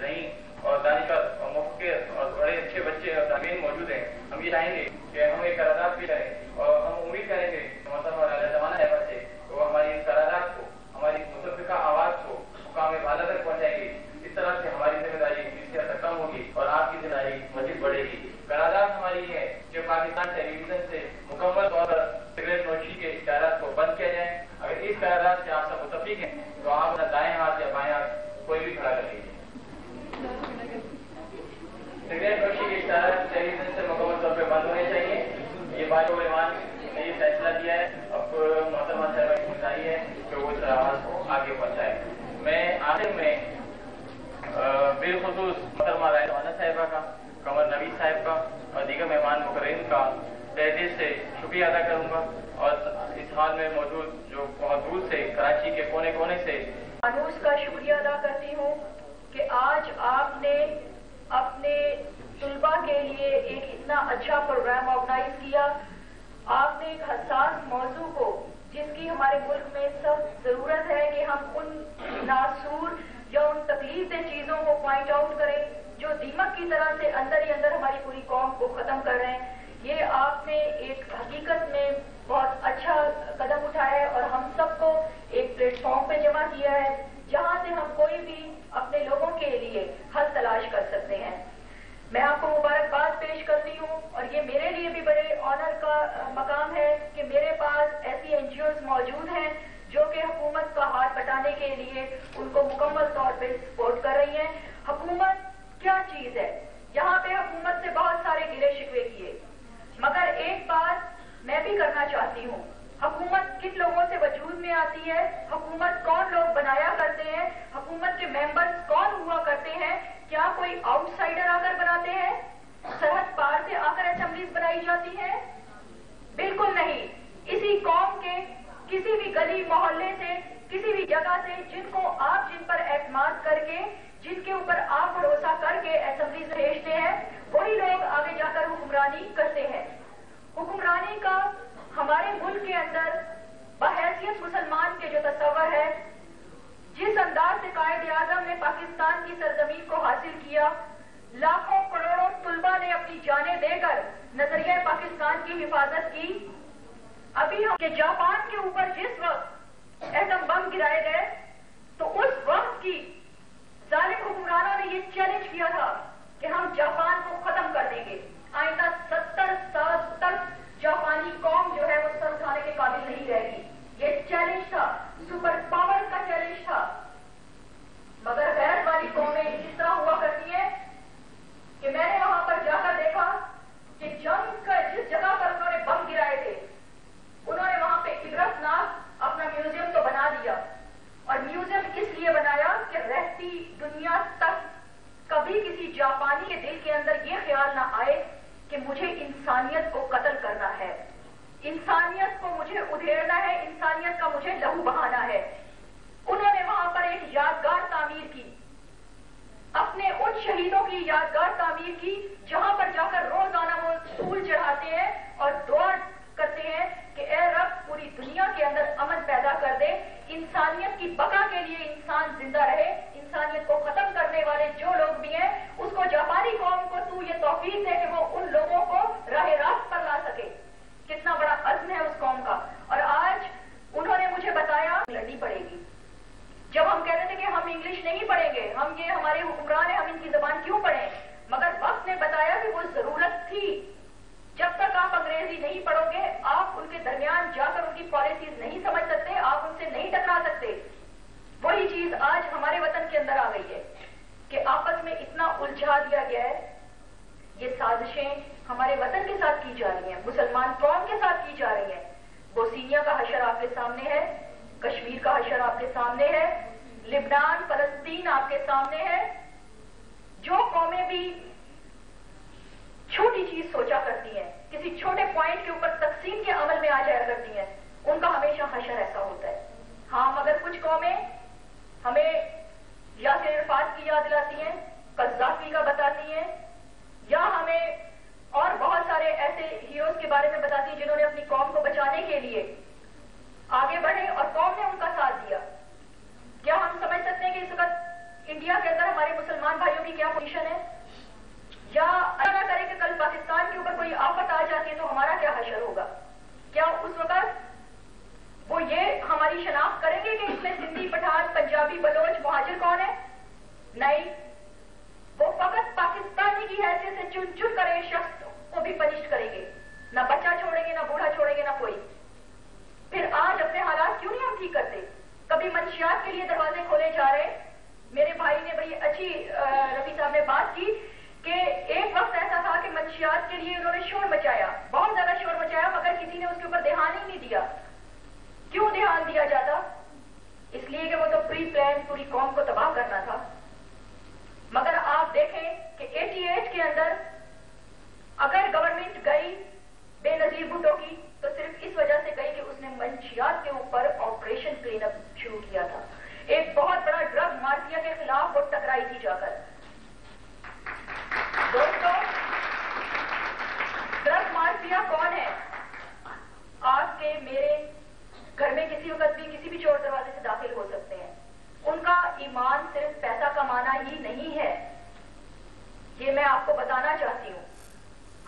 ذہین اور دانشور اور مفکر اور بڑے اچھے بچے اور طالبین موجود ہیں. ہم یہ چاہیں گے کہ ہم ایک قرارداد بھی کریں اور ہم امید کریں گے محترمہ راجہ زمانہ صاحبہ سے وہ ہماری ان قرارداد کو، ہماری متفقہ آواز کو مقام بالا تک پہنچائیں گے. اس طرح سے ہماری ذمہ داری اس سے حد کم ہوگی اور آپ کی ذمہ داری مزید بڑھے گی. قرارداد ہماری یہ ہے کہ پاکستان ٹیلی ویژن سے مکمل طور پر سگریٹ نوشی کے اشارات کو بند کیا جائے. اگر اس قرارداد سے آپ سب متفق ہیں تو آپ اپنا دائیں ہاتھ یا بائیں ہاتھ کوئی بھی کھڑا کر لیجیے. سگریٹ نوشی کے اشارات ٹیلی ویژن سے مکمل طور پہ بند ہونے چاہیے. یہ باجو علمان نے یہ فیصلہ دیا ہے. اب محترمہ صاحبہ کی ذمہ داری ہے کہ وہ اس آواز کو آگے پہنچائے. میں آخر میں بالخصوص محترمہ راجہ زمانہ صاحبہ کا، قمر نوید صاحب کا اور دیگر مہمان مقررین کا تہ دل سے شکریہ ادا کروں گا اور اس حال میں موجود جو بہت دور سے کراچی کے کونے کونے سے انوس کا شکریہ ادا کرتی ہوں کہ آج آپ نے اپنے طلباء کے لیے ایک اتنا اچھا پروگرام آرگنائز کیا. آپ نے ایک حساس موضوع کو، جس کی ہمارے ملک میں سخت ضرورت ہے کہ ہم ان ناسور یا ان تکلیف دہ چیزوں کو پوائنٹ آؤٹ کریں جو دیمک کی طرح سے اندر ہی اندر ہماری پوری قوم کو ختم کر رہے ہیں. یہ آپ نے ایک حقیقت میں بہت اچھا قدم اٹھایا ہے اور ہم سب کو ایک پلیٹ فارم پہ جمع کیا ہے جہاں سے ہم کوئی بھی اپنے لوگوں کے لیے حل تلاش کر سکتے ہیں. میں آپ کو مبارکباد پیش کرتی ہوں اور یہ میرے لیے بھی بڑے آنر کا مقام ہے کہ میرے پاس ایسی این جی اوز موجود ہیں جو کہ حکومت کا ہاتھ بٹانے کے لیے ان کو مکمل طور پہ سپورٹ کر رہی ہیں. حکومت کیا چیز ہے؟ یہاں پہ حکومت سے بہت سارے گلے شکوے کیے، مگر ایک بات میں بھی کرنا چاہتی ہوں. حکومت کن لوگوں سے وجود میں آتی ہے؟ حکومت کون لوگ بنایا کرتے ہیں؟ حکومت کے ممبرز کون ہوا کرتے ہیں؟ کیا کوئی آؤٹ سائڈر آ کر بناتے ہیں؟ سرحد پار سے آ کر اسمبلیز بنائی جاتی ہیں؟ بالکل نہیں. اسی قوم کے کسی بھی گلی محلے سے، کسی بھی جگہ سے جن پر اعتماد کر کے، جن کے اوپر آپ بھروسہ کر کے اسمبلیز بھیجتے ہیں، وہی لوگ آگے جا کر حکمرانی کرتے ہیں. حکمرانی کا ہمارے ملک کے اندر بحیثیت مسلمان کے جو تصور ہے، جس انداز سے قائد اعظم نے پاکستان کی سرزمین کو حاصل کیا، لاکھوں کروڑوں طلباء نے اپنی جانیں دے کر نظریہ پاکستان کی حفاظت کی. ابھی ہم کہ جاپان کے اوپر جس وقت ایٹم بم گرائے گئے تو اس وقت کی ظالم حکمرانوں نے یہ چیلنج کیا تھا کہ ہم جاپان کو ختم کر دیں گے. آئندہ 70 سال تک جاپانی قوم جو ہے وہ سر اٹھانے کے قابل نہیں رہے گی. یہ چیلنج تھا، سپر پاور کا چیلنج تھا. مگر غیرت والی قومیں اس طرح ہوا کرتی ہیں کہ میں نے وہاں پر جا کر دیکھا کہ جنگ کا جس جگہ پر انہوں نے بم گرائے تھے، انہوں نے وہاں پہ عبرتناک اپنا میوزیم تو بنا دیا. اور میوزیم اس لیے بنایا کہ رہتی دنیا تک کبھی کسی جاپانی کے دل کے اندر یہ خیال نہ آئے کہ مجھے انسانیت کو قتل کرنا ہے، انسانیت کو مجھے ادھیڑنا ہے، انسانیت کا مجھے لہو بہانا ہے. انہوں نے وہاں پر ایک یادگار تعمیر کی، اپنے ان شہیدوں کی یادگار تعمیر کی جہاں پر جا کر روزانہ وہ پھول چڑھاتے ہیں اور دعا کرتے ہیں کہ اے رب پوری دنیا کے اندر امن پیدا کر دے، انسانیت کی بقا کے لیے انسان زندہ رہے. انسانیت کو ختم کرنے والے جو لوگ بھی ہیں، اس کو جاپانی قوم کو تو یہ توفیق دے کہ وہ ان لوگوں کو راہ راست پر لا سکے. کتنا بڑا عزم ہے اس قوم کا. اور آج انہوں نے مجھے بتایا لڑنی پڑے گی. جب ہم کہتے تھے کہ ہم انگلش نہیں پڑھیں گے، ہم یہ ہمارے حکمران ہیں، ہم ان کی زبان کیوں پڑھیں؟ مگر وقت نے بتایا کہ وہ ضرورت تھی. جب تک آپ انگریزی نہیں پڑھو گے، آپ ان کے درمیان جا کر ان کی پالیسیز نہیں سمجھ سکتے، آپ ان سے نہیں ٹکرا سکتے. وہی چیز آج ہمارے وطن کے اندر آ گئی ہے کہ آپس میں اتنا الجھا دیا گیا ہے. یہ سازشیں ہمارے وطن کے ساتھ کی جا رہی ہیں، مسلمان قوم کے ساتھ کی جا رہی ہیں. بوسنیا کا حشر آپ کے سامنے ہے، کشمیر کا حشر آپ کے سامنے ہے، لبنان فلسطین آپ کے سامنے ہے. جو قومیں بھی چھوٹی چیز سوچا کرتی ہیں، کسی چھوٹے پوائنٹ کے اوپر تقسیم کے عمل میں آ جایا کرتی ہیں، ان کا ہمیشہ حشر ایسا ہوتا ہے. ہاں مگر کچھ قومیں ہمیں یاسر عرفات کی یاد دلاتی ہیں، قذافی کا بتاتی ہیں، یا ہمیں اور بہت سارے ایسے ہیروز کے بارے میں بتاتی ہیں جنہوں نے اپنی قوم کو بچانے کے لیے آگے بڑھے اور قوم نے ان کا ساتھ دیا. کیا ہم سمجھ سکتے ہیں کہ اس وقت انڈیا کے کے اندر ہمارے مسلمان بھائیوں کی کیا پوزیشن ہے؟ یا اللہ نہ کرے کہ کل پاکستان کے اوپر کوئی آفت آ جاتی ہے تو ہمارا کیا حشر ہوگا؟ کیا اس وقت وہ یہ ہماری شناخت کریں گے کہ اس میں سندھی، پٹھان، پنجابی، بلوچ، مہاجر کون ہے؟ نہیں، وہ فقط پاکستانی کی حیثیت سے چن کر ایک شخص کو بھی پنشٹ کریں گے، نہ بچہ چھوڑیں گے، نہ بوڑھا چھوڑیں گے، نہ کوئی۔ پھر آج اپنے حالات کیوں نہیں ہم ٹھیک کرتے؟ کبھی منشیات کے لیے دروازے کھولے جا رہے۔ میرے بھائی نے بڑی اچھی رفیع صاحب نے بات کی کہ ایک وقت ایسا تھا کہ منشیات کے لیے انہوں نے شور مچایا، بہت زیادہ شور مچایا، مگر کسی نے اس کے اوپر دھیان ہی نہیں دیا۔ کیوں دھیان دیا جاتا؟ اس لیے کہ وہ تو پری پلان پوری قوم کو تباہ کرنا تھا۔ مگر آپ دیکھیں کہ 88 کے اندر اگر گورنمنٹ گئی بے نظیر بھٹو کی تو صرف اس وجہ سے گئی کہ اس نے منشیات کے اوپر آپریشن کلین اپ شروع کیا تھا۔ ایک بہت بڑا ڈرگ مافیا کے خلاف وہ ٹکرائی تھی جا کر۔ دوستوں، ڈرگ مافیا کون ہے؟ آپ کے میرے گھر میں کسی وقت بھی کسی بھی چور دروازے سے داخل ہو سکتے ہیں۔ ان کا ایمان صرف پیسہ کمانا ہی نہیں ہے، یہ میں آپ کو بتانا چاہتی ہوں۔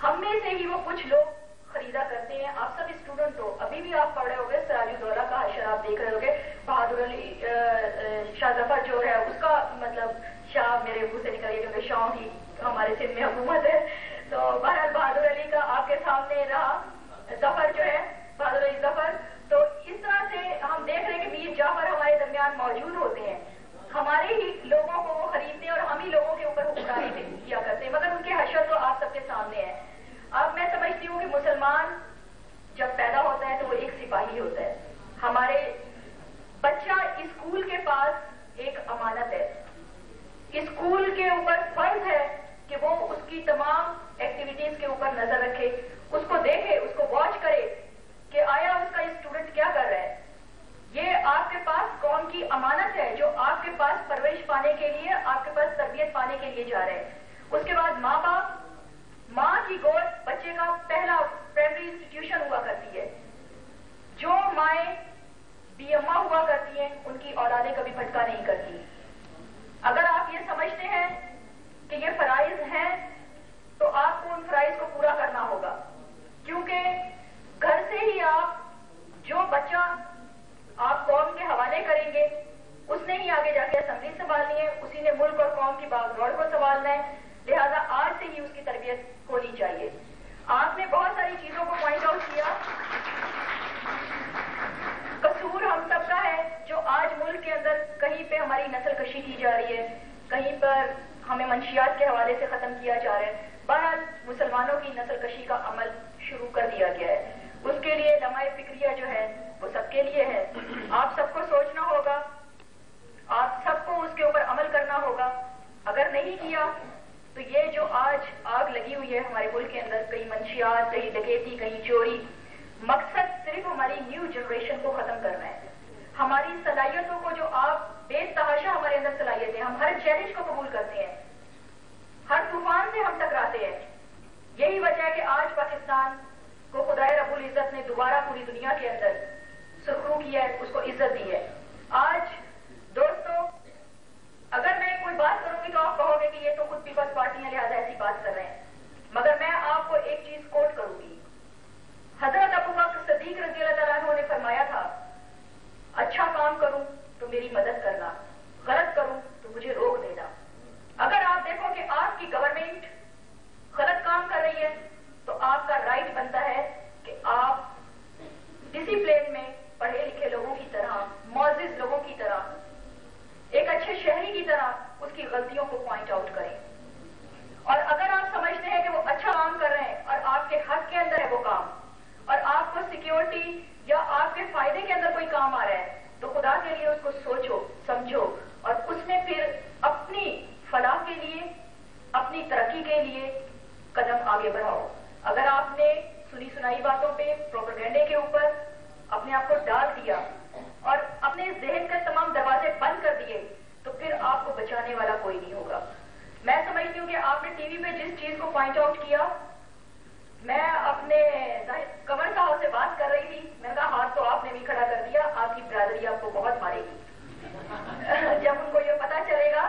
ہم میں سے ہی وہ کچھ لوگ خریدا کرتے ہیں۔ آپ سب اسٹوڈنٹ ہو، ابھی بھی آپ پڑھ رہے ہوگے، سراج الدولہ کا حشر آپ دیکھ رہے ہوگے، بہادر علی شاہ ظفر جو ہے اس کا مطلب شاہ میرے منہ سے نکل گیا کیونکہ شاہ کی ہمارے سندھ میں حکومت ہے، تو بہرحال بہادر علی کا آپ کے سامنے رہا، ظفر جو ہے بہادر علی ظفر۔ تو اس طرح سے ہم دیکھ رہے ہیں کہ میر جعفر ہمارے درمیان موجود ہوتے ہیں، ہمارے ہی لوگوں کو وہ خریدتے ہیں اور ہم ہی لوگوں کے اوپر حکمرانی کیا کرتے ہیں، مگر ان کے حشر تو آپ سب کے سامنے ہے۔ اب میں سمجھتی ہوں کہ مسلمان جب پیدا ہوتا ہے تو وہ ایک سپاہی ہوتا ہے۔ ہمارے بچہ اسکول کے پاس ایک امانت ہے، اسکول کے اوپر فرض ہے کہ وہ اس کی تمام ایکٹیویٹیز کے اوپر نظر رکھے، اس کو دیکھے، اس کو واچ کرے کہ آیا اس کا اسٹوڈنٹ کیا کر رہا ہے۔ یہ آپ کے پاس قوم کی امانت ہے جو آپ کے پاس پرورش پانے کے لیے، آپ کے پاس تربیت پانے کے لیے جا رہے ہیں۔ اس کے بعد ماں باپ، ماں کی گود بچے کا پہلا پرائمری انسٹیٹیوشن ہوا کرتی ہے۔ جو مائیں بی اماں ہوا کرتی ہیں ان کی اولادیں کبھی بھٹکا نہیں کرتی۔ اگر آپ یہ سمجھتے ہیں کہ یہ فرائض ہیں تو آپ کو ان فرائض کو پورا کرنا ہوگا، کیونکہ گھر سے ہی آپ جو بچہ آپ قوم کے حوالے کریں گے اس نے ہی آگے جا کے اسمبلی سنبھالنی ہے، اسی نے ملک اور قوم کی باغ دوڑ کو سنبھالنا ہے، لہذا آج سے ہی اس کی تربیت ہونی چاہیے۔ آپ نے بہت ساری چیزوں کو پوائنٹ آؤٹ کیا، قصور ہم سب کا ہے جو آج ملک کے اندر کہیں پہ ہماری نسل کشی کی جا رہی ہے، کہیں پر ہمیں منشیات کے حوالے سے ختم کیا جا رہا ہے۔ بہرحال مسلمانوں کی نسل کشی کا عمل شروع کر دیا گیا ہے، اس کے لیے لمحہ فکریہ جو ہے وہ سب کے لیے ہے۔ آپ سب کو سوچنا ہوگا، آپ سب کو اس کے اوپر عمل کرنا ہوگا۔ اگر نہیں کیا تو یہ جو آج آگ لگی ہوئی ہے ہمارے ملک کے اندر، کہیں منشیات، کہیں ڈکیتی، کہیں چوری، مقصد صرف ہماری نیو جنریشن کو ختم کرنا ہے۔ ہماری صلاحیتوں کو جو آپ بے تحاشا ہمارے اندر صلاحیتیں، ہم ہر چیلنج کو قبول کرتے ہیں، ہر طوفان سے ہم ٹکراتے ہیں۔ یہی وجہ ہے کہ آج پاکستان کو خدائے رب العزت نے دوبارہ پوری دنیا کے اندر سرخرو کیا ہے، اس کو عزت دی ہے۔ آج دوستوں، اگر میں کوئی بات کروں گی تو آپ کہو گے کہ یہ تو خود پیپلز پارٹی ہے لہٰذا ایسی بات کر رہے ہیں، مگر میں آپ کو ایک چیز کوٹ کروں گی۔ حضرت ابوبکر صدیق رضی اللہ تعالیٰ عنہ نے فرمایا تھا، اچھا کام کروں تو میری مدد کرنا، غلط کروں تو مجھے روک دینا۔ اگر آپ دیکھو کہ آپ کی گورنمنٹ غلط کام کر رہی ہے تو آپ کا رائٹ بنتا ہے کہ آپ ڈسپلین میں پڑھے لکھے لوگوں کی طرح، معزز لوگوں کی طرح، ایک اچھے شہری کی طرح اس کی غلطیوں کو پوائنٹ آؤٹ کریں۔ اور اگر آپ سمجھتے ہیں کہ وہ اچھا کام کر رہے ہیں اور آپ کے حق کے اندر ہے وہ کام، اور آپ کو سیکیورٹی یا آپ کے فائدے کے اندر کوئی کام آ رہا ہے، تو خدا کے لیے اس کو سوچو، سمجھو، اور اس میں پھر اپنی فلاح کے لیے، اپنی ترقی کے لیے قدم آگے بڑھاؤ۔ اگر آپ نے سنی سنائی باتوں پہ، پروپیگنڈے کے اوپر اپنے آپ کو ڈال دیا اور اپنے ذہن کے تمام دروازے بند کر دیے تو پھر آپ کو بچانے والا کوئی نہیں ہوگا۔ میں سمجھتی ہوں کہ آپ نے ٹی وی پہ جس چیز کو پوائنٹ آؤٹ کیا، میں اپنے قمر صاحب سے بات کر رہی تھی، میں نے کہا ہاتھ تو آپ نے بھی کھڑا کر دیا، آپ کی برادری آپ کو بہت مارے گی۔ جب ان کو یہ پتا چلے گا